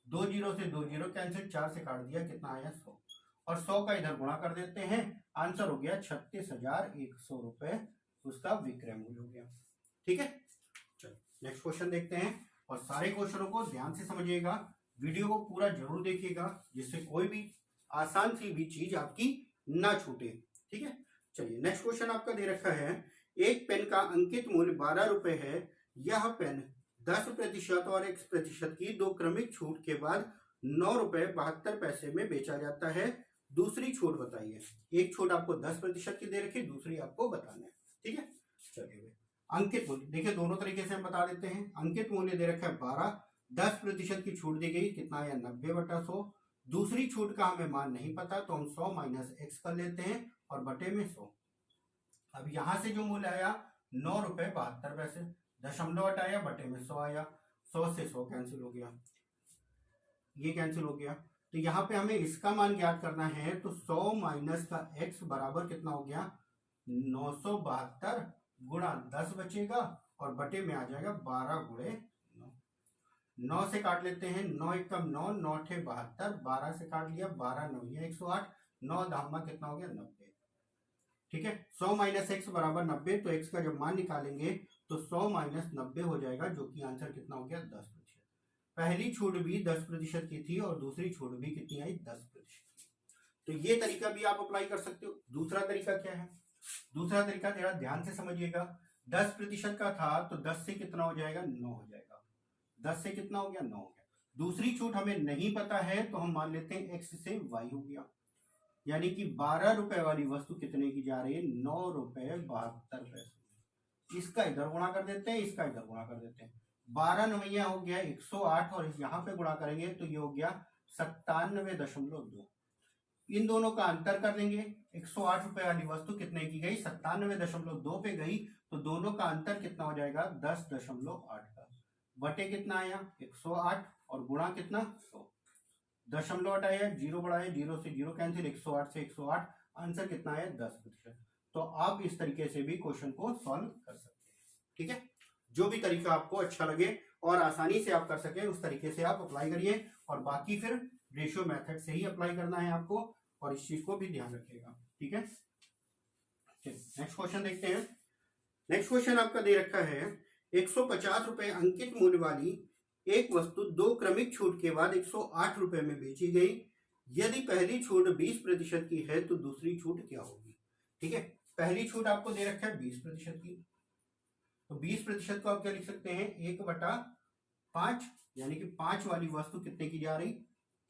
2 जीरो से 2 जीरो कैंसिल, 4 से काट दिया, कितना आया 100, और 100 का इधर गुणा कर देते हैं, आंसर हो गया 36,100 रुपए, उसका विक्रय मूल्य हो गया। ठीक है, चलो नेक्स्ट क्वेश्चन देखते हैं, और सारे क्वेश्चनों को ध्यान से समझिएगा, वीडियो को पूरा जरूर देखिएगा, जिससे कोई भी आसान सी भी चीज आपकी ना छूटे। ठीक है, चलिए नेक्स्ट क्वेश्चन आपका दे रखा है, एक पेन का अंकित मूल्य 12 रुपए है। यह पेन 10% और 1% की 2 क्रमिक छूट के बाद 9 रुपए 72 पैसे में बेचा जाता है। दूसरी छूट बताइए। एक छूट आपको 10% की दे रखी, दूसरी आपको बताना है। ठीक है, चलिए अंकित मूल्य देखिए, दोनों तरीके से हम बता देते हैं। अंकित मूल्य दे रखा है 12, 10% की छूट दी गई, कितना आया 90/100। दूसरी छूट का हमें मान नहीं पता, तो हम 100 माइनस x कर लेते हैं और बटे में 100। अब यहां से जो मूल्य आया 9 रुपए 72 पैसे, दशमलव हटाया, बटे में 100 आया, 100 से 100 कैंसिल हो गया, ये कैंसिल हो गया। तो यहाँ पे हमें इसका मान ज्ञात करना है, तो 100 माइनस का x बराबर कितना हो गया 972 गुणा 10 बचेगा, और बटे में आ जाएगा 12 गुणे 9। 9 से काट लेते हैं, 9 एकम 9, 9 8 72, 12 से काट लिया, 12 9 108, 9 धामा कितना हो गया 90। ठीक है, 100 माइनस एक्स बराबर 90, तो x का जब मान निकालेंगे तो 100 माइनस 90 हो जाएगा, जो कि आंसर कितना हो गया 10%। पहली छूट भी 10% की थी, और दूसरी छूट भी कितनी आई 10%। तो ये तरीका भी आप अप्लाई कर सकते हो। दूसरा तरीका क्या है, दूसरा तरीका जरा ध्यान से समझिएगा। 10% का था तो 10 से कितना हो जाएगा 9 हो जाएगा, 10 से कितना हो गया 9 हो गया। दूसरी छूट हमें नहीं पता है, तो हम मान लेते हैं x से y हो गया, यानी कि 12 रुपए वाली वस्तु कितने की जा रही है 9 रुपए 72 पैसे। इसका इधर गुणा कर देते हैं, इसका इधर गुणा कर देते हैं, 12 नवैया हो गया 108, और यहाँ पे गुणा करेंगे तो ये हो गया 97.2। इन दोनों का अंतर कर देंगे, 108 रुपए वाली वस्तु कितने की गई 97.2 पे गई, तो दोनों का अंतर कितना हो जाएगा 10.8 का, बटे कितना आया 108, और गुणा कितना 100, दशमलव हटाया, 0 बढ़ाया, 0 से 0 कैंसिल, 108 से 108, आंसर कितना है 10%। तो आप इस तरीके से भी क्वेश्चन को सॉल्व कर सकते हैं। ठीक है, जो भी तरीका आपको अच्छा लगे और आसानी से आप कर सके, उस तरीके से आप अप्लाई करिए, और बाकी फिर रेशियो मेथड से ही अप्लाई करना है आपको, और इस चीज को भी ध्यान रखिएगा। ठीक है, नेक्स्ट क्वेश्चन देखते हैं। नेक्स्ट क्वेश्चन आपका दे रखा है, 150 रुपए अंकित मूल्य वाली एक वस्तु दो क्रमिक छूट के बाद 108 रुपए में बेची गई। यदि पहली छूट 20% की है तो दूसरी छूट क्या होगी? ठीक है, पहली छूट आपको दे रखा है 20% की, तो 20% को आप क्या लिख सकते हैं, 1/5, यानी कि 5 वाली वस्तु कितने की जा रही,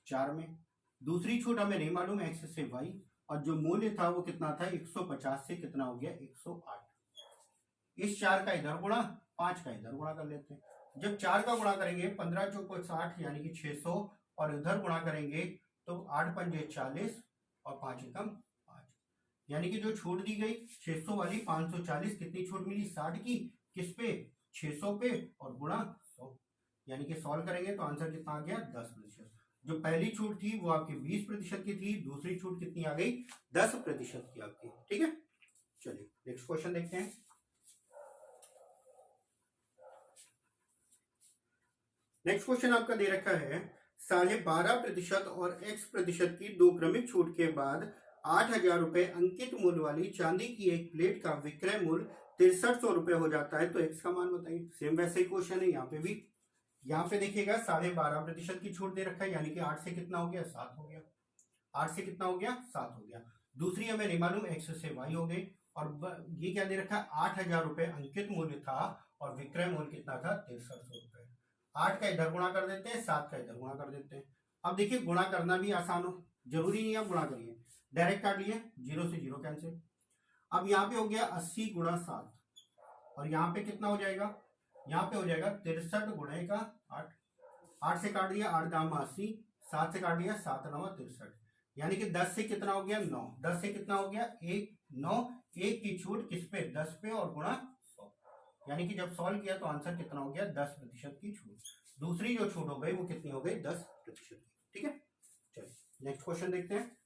4 में। दूसरी छूट हमें नहीं मालूम, x से y, और जो मूल्य था वो कितना था, 150 से कितना हो गया, 108। इस 4 का इधर गुणा, 5 का इधर गुणा कर लेते हैं। जब 4 का गुणा करेंगे 15 चौको 60 यानी कि 600, और इधर गुणा करेंगे तो 8 पंजे 40 और 5 एकम 5, यानी कि जो छूट दी गई 600 वाली 540, कितनी छूट मिली, 60 की, किस पे, 600 पे, और गुणा 100, यानी कि सॉल्व करेंगे तो आंसर कितना आ गया, 10%। जो पहली छूट थी वो आपकी 20% की थी, दूसरी छूट कितनी आ गई, 10% की आपकी। ठीक है, चलिए नेक्स्ट क्वेश्चन देखते हैं। नेक्स्ट क्वेश्चन आपका दे रखा है 12.5% और x% की दो क्रमिक छूट के बाद 8,000 रुपए अंकित मूल्य वाली चांदी की एक प्लेट का विक्रय मूल्य 6300 रुपए हो जाता है, तो x का मान बताइए। सेम वैसे ही क्वेश्चन है यहाँ पे भी। यहाँ पे देखिएगा 12.5% की छूट दे रखा है, यानी कि 8 से कितना हो गया, 7 हो गया। 8 से कितना हो गया, 7 हो गया। दूसरी हमें नहीं मालूम, x से y हो गई, और ये क्या दे रखा है, 8,000 रुपए अंकित मूल्य था और विक्रय मूल्य कितना था, 6300 रुपए। 8 का इधर गुणा कर देते हैं, 7 का इधर गुणा कर देते हैं। अब देखिए गुणा करना भी आसान हो, जरूरी नहीं है आप गुणा करिए, डायरेक्ट काट लिए, 0 से 0 कैंसिल। अब यहाँ पे हो गया 80 गुणा 7, और यहाँ पे कितना हो जाएगा, यहाँ पे हो जाएगा 63 गुणे का 8। 8 से काट दिया, 8 दाम 80, 7 से काट दिया, 7 9 63, यानी कि 10 से कितना हो गया, 9। 10 से कितना हो गया, 1 9, 1 की छूट किस पे, 10 पे, और गुणा 100, यानी कि जब सॉल्व किया तो आंसर कितना हो गया, 10% की छूट। दूसरी जो छूट हो गई वो कितनी हो गई, 10% की। ठीक है, चलिए नेक्स्ट क्वेश्चन देखते हैं।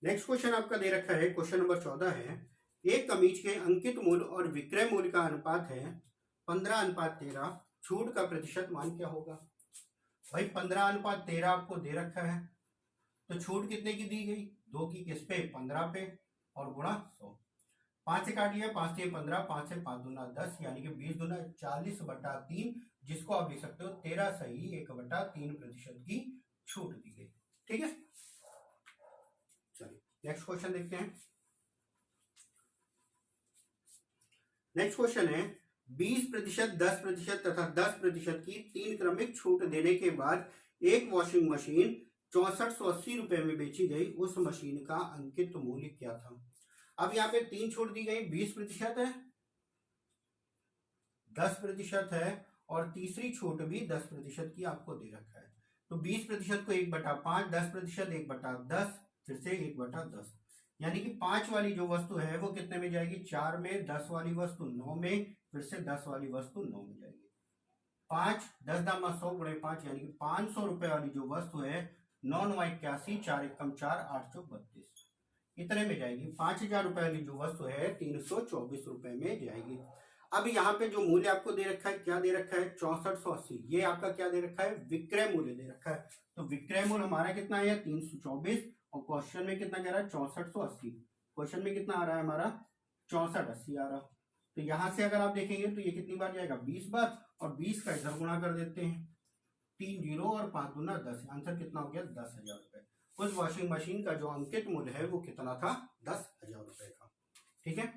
नेक्स्ट क्वेश्चन आपका दे रखा है, क्वेश्चन नंबर 14 है, एक कमीज के अंकित मूल्य और विक्रय मूल्य का अनुपात है 15:13, छूट का प्रतिशत मान क्या होगा? भाई 15:13 आपको दे रखा है, तो छूट कितने की दी गई, 2 की, किस पे, 15 पे, और गुणा 100। 5 से काट लिया, 5 से 15, 5 से 5 दूना 10, यानी कि 20 दूना 40/3, जिसको आप लिख सकते हो 13 सही 1/3% की छूट दी गई। ठीक है, चलिए नेक्स्ट क्वेश्चन देखते हैं। नेक्स्ट क्वेश्चन है 20%, 10% तथा 10% की 3 क्रमिक छूट देने के बाद एक वॉशिंग मशीन 6480 रुपए में बेची गई, उस मशीन का अंकित मूल्य क्या था? अब यहाँ पे 3 छूट दी गई, 20% है, 10% है, और तीसरी छूट भी 10% की आपको दे रखा है। तो 20% को 1/5, 10% 1/10, फिर से 1/10, यानी कि 5 वाली जो वस्तु है वो कितने में जाएगी, 4 में, 10 वाली वस्तु 9 में, फिर से 10 वाली वस्तु 9 में जाएगी। 5 10 दामा 100 गुणे 5, यानी कि 500 रुपए वाली जो वस्तु है 9 9 81, 4 एकम 4, 8 चौक 32, इतने में जाएगी। 5,000 रुपए वाली जो वस्तु है 324 रुपए में जाएगी। अब यहाँ पे जो मूल्य आपको दे रखा है, क्या दे रखा है, 6480, ये आपका क्या दे रखा है, विक्रय मूल्य दे रखा है। तो विक्रय मूल्य हमारा कितना है, 324, और क्वेश्चन में कितना कह रहा है, 6480। क्वेश्चन में कितना आ रहा है हमारा, 6480 आ रहा। तो यहां से अगर आप देखेंगे तो ये कितनी बार जाएगा, 20 बार, और 20 का इधर गुणा कर देते हैं, 3 0 और 5 दूना 10, आंसर कितना हो गया, 10,000 रुपए। उस वॉशिंग मशीन का जो अंकित मूल्य है वो कितना था, 10,000 रुपए का। ठीक है,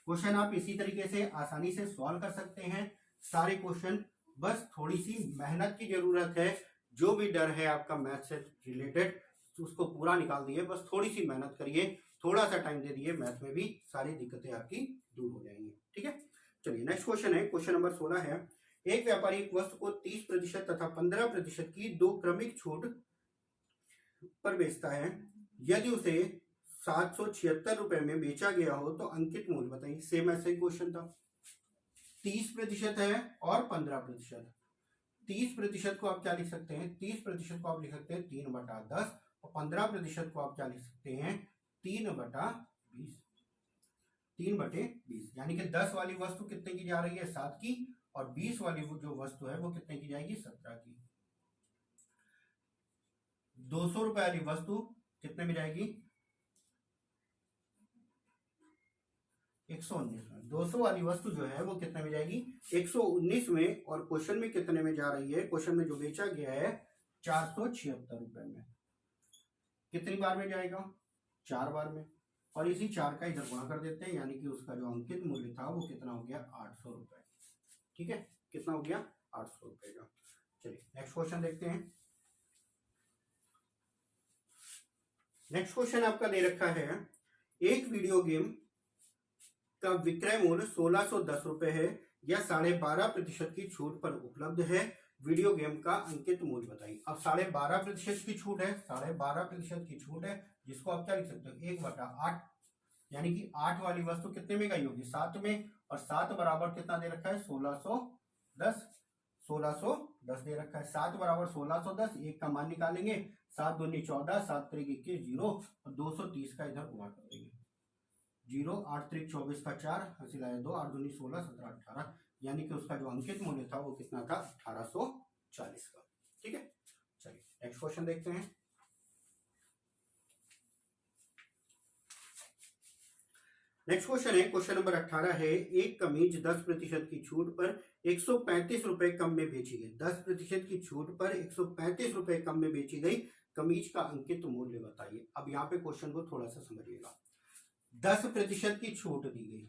क्वेश्चन आप इसी तरीके से आसानी से सॉल्व कर सकते हैं सारे क्वेश्चन, बस थोड़ी सी मेहनत की जरूरत है। जो भी डर है आपका मैथ से रिलेटेड उसको पूरा निकाल दिए, बस थोड़ी सी मेहनत करिए, थोड़ा सा टाइम दे दिए, मैथ में भी सारी दिक्कतें आपकी दूर हो जाएंगी। ठीक है, चलिए नेक्स्ट क्वेश्चन है, क्वेश्चन नंबर 16 है, एक व्यापारी एक वस्तु को 30% तथा 15% की दो क्रमिक छूट पर बेचता है, यदि उसे 776 रुपए में बेचा गया हो तो अंकित मूल्य बताइए। सेम ऐसा ही क्वेश्चन था, 30% है और 15%। 30% को आप क्या लिख सकते हैं, 30% को आप लिख सकते हैं 3/10, और 15% को आप क्या लिख सकते हैं, 3/20, 3/20, यानी कि 10 वाली वस्तु कितने की जा रही है, 7 की, और 20 वाली जो वस्तु है वो कितने की जाएगी, 17 की। 200 रुपए वाली वस्तु कितने में जाएगी, 119 में। 200 वाली वस्तु जो है वो कितने में जाएगी? 119 में। और क्वेश्चन में कितने में जा रही है? क्वेश्चन में जो बेचा गया है 476 रुपए में। कितनी बार में जाएगा? 4 बार में। और इसी 4 का इधर गुणा कर देते हैं, यानी कि उसका जो अंकित मूल्य था वो कितना हो गया? 800 रुपए। ठीक है, कितना हो गया? 800 रुपए का। चलिए नेक्स्ट क्वेश्चन देखते हैं। नेक्स्ट क्वेश्चन आपका दे रखा है, एक वीडियो गेम का विक्रय मूल्य 1610 रुपए है या 12.5% की छूट पर उपलब्ध है। वीडियो गेम का अंकित मूल्य बताइए। अब 12.5% की छूट है, 12.5% की छूट है, जिसको आप क्या लिख सकते हो? 1/8, यानी कि 8 वाली वस्तु कितने में गई होगी? 7 में। और 7 बराबर कितना दे रखा है? 1610। 1610 दे रखा है। 7 बराबर 1610, एक का मान निकालेंगे, 7 दूनी 14, 7 त्रिक 21, 0 और 230 का इधर गुणा कर देंगे। 0, 8 त्रिक 24 का 4, हंसी लाया 2, 8 दूनी 16, 17, 18, यानी कि उसका जो अंकित मूल्य था वो कितना था? 1840 का। ठीक है, चलिए नेक्स्ट क्वेश्चन देखते हैं। नेक्स्ट क्वेश्चन है, क्वेश्चन नंबर 18 है, एक कमीज 10% की छूट पर 135 रुपए कम में बेची गई। 10% की छूट पर 135 रुपए कम में बेची गई कमीज का अंकित मूल्य बताइए। अब यहाँ पे क्वेश्चन को थोड़ा सा समझिएगा। 10% की छूट दी गई,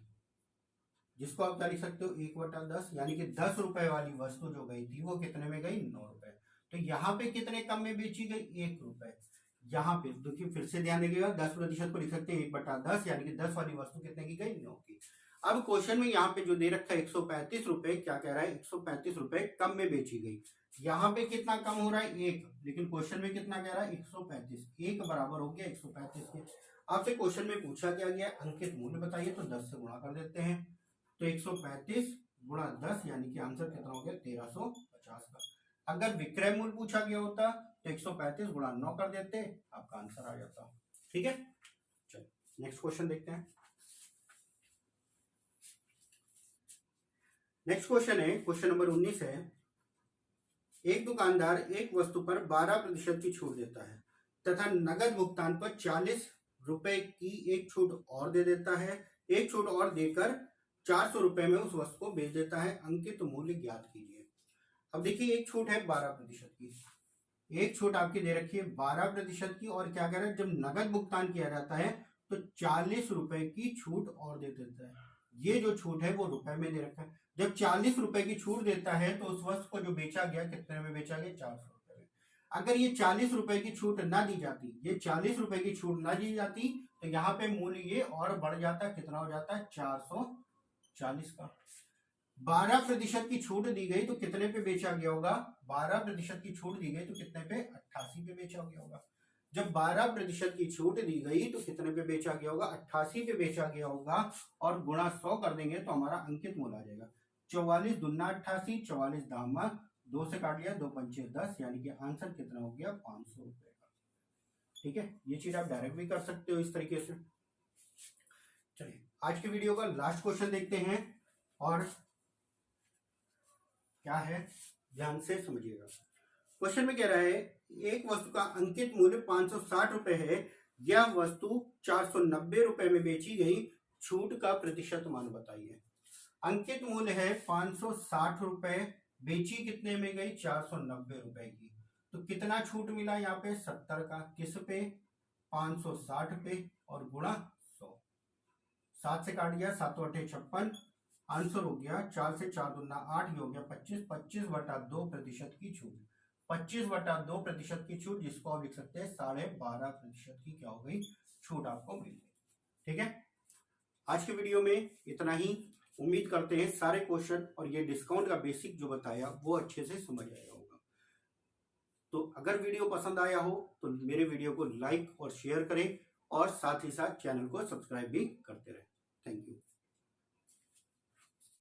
जिसको आप क्या लिख सकते हो? 1/10, यानी कि 10 रुपए वाली वस्तु जो गई थी वो कितने में गई? 9 रुपए। तो यहाँ पे कितने कम में बेची गई? 1 रुपए। यहाँ पे देखिए, फिर से ध्यान देंगे, 10% को लिख सकते हैं 1/10, यानी कि 10 वाली वस्तु कितने की गई? 9 की। अब क्वेश्चन में यहाँ पे जो दे रखा है 135 रुपए, क्या कह रहा है? 135 रुपए कम में बेची गई। यहाँ पे कितना कम हो रहा है? 1, लेकिन क्वेश्चन में कितना कह रहा है? 135। 1 बराबर हो गया 135 के। आपसे क्वेश्चन में पूछा क्या गया? अंकित मूल्य बताइए, तो 10 से गुणा कर देते हैं। तो 135 गुणा 10, यानी कि आंसर कितना हो गया? 1350 का। अगर विक्रय मूल्य पूछा गया होता तो 135 गुणा 9 कर देते, आपका आंसर आ जाता। ठीक है, चलो नेक्स्ट क्वेश्चन देखते हैं। नेक्स्ट क्वेश्चन है, क्वेश्चन नंबर 19 है, एक दुकानदार एक वस्तु पर 12% की छूट देता है तथा नगद भुगतान पर 40 रुपए की एक छूट और दे देता है। एक छूट और देकर 400 रुपए में उस वस्तु को बेच देता है। अंकित मूल्य ज्ञात कीजिए। अब देखिए, एक छूट है 12% की, एक छूट आपकी दे रखी है 12% की, और क्या कह रहा है? जब नगद भुगतान किया जाता है तो 40 रुपए की छूट और दे देता है। ये जो छूट है वो रुपए में दे रखा है। जब 40 रुपए की छूट देता है तो उस वस्तु को जो बेचा गया कितने में बेचा गया? 400 रुपए में। अगर ये 40 रुपए की छूट ना दी जाती, ये 40 रुपए की छूट ना दी जाती, तो यहाँ पे मूल्य ये और बढ़ जाता। कितना हो जाता है? 440 का। 12% की छूट दी गई तो कितने पे बेचा गया होगा? 12% की छूट दी गई तो कितने पे? 88 पे बेचा गया होगा। जब 12% की छूट दी गई तो कितने पे बेचा गया होगा? 88 पे बेचा गया होगा। और गुणा 100 कर देंगे तो हमारा अंकित मूल्य आ जाएगा। 44 दूना 88, 44 दामा 2 से काट लिया, 2 पंचे 10, यानी कि आंसर कितना हो गया? 500 रुपए का। ठीक है, ये चीज आप डायरेक्ट भी कर सकते हो इस तरीके से। चलिए आज के वीडियो का लास्ट क्वेश्चन देखते हैं, और क्या है ध्यान से समझिएगा। क्वेश्चन में कह रहा है, एक वस्तु का अंकित मूल्य 560 रुपए है, यह वस्तु 490 रुपए में बेची गई, छूट का प्रतिशत मान बताइए। अंकित मूल्य है 560 रुपए, बेची कितने में गई? 490 रुपए की। तो कितना छूट मिला यहाँ पे? 70 का। किस पे? 560 पे, और गुणा 100। 7 से काट गया, 7 8 56, आंसर हो गया 4 से 4 दूना 8, ये हो गया 25। 25/2% की छूट। 25/2% की छूट, जिसको आप लिख सकते हैं 12.5% की क्या हो गई? छूट आपको मिल गई। ठीक है, आज के वीडियो में इतना ही। उम्मीद करते हैं सारे क्वेश्चन और ये डिस्काउंट का बेसिक जो बताया वो अच्छे से समझ आया होगा। तो अगर वीडियो पसंद आया हो तो मेरे वीडियो को लाइक और शेयर करें, और साथ ही साथ चैनल को सब्सक्राइब भी करते रहें। Thank you.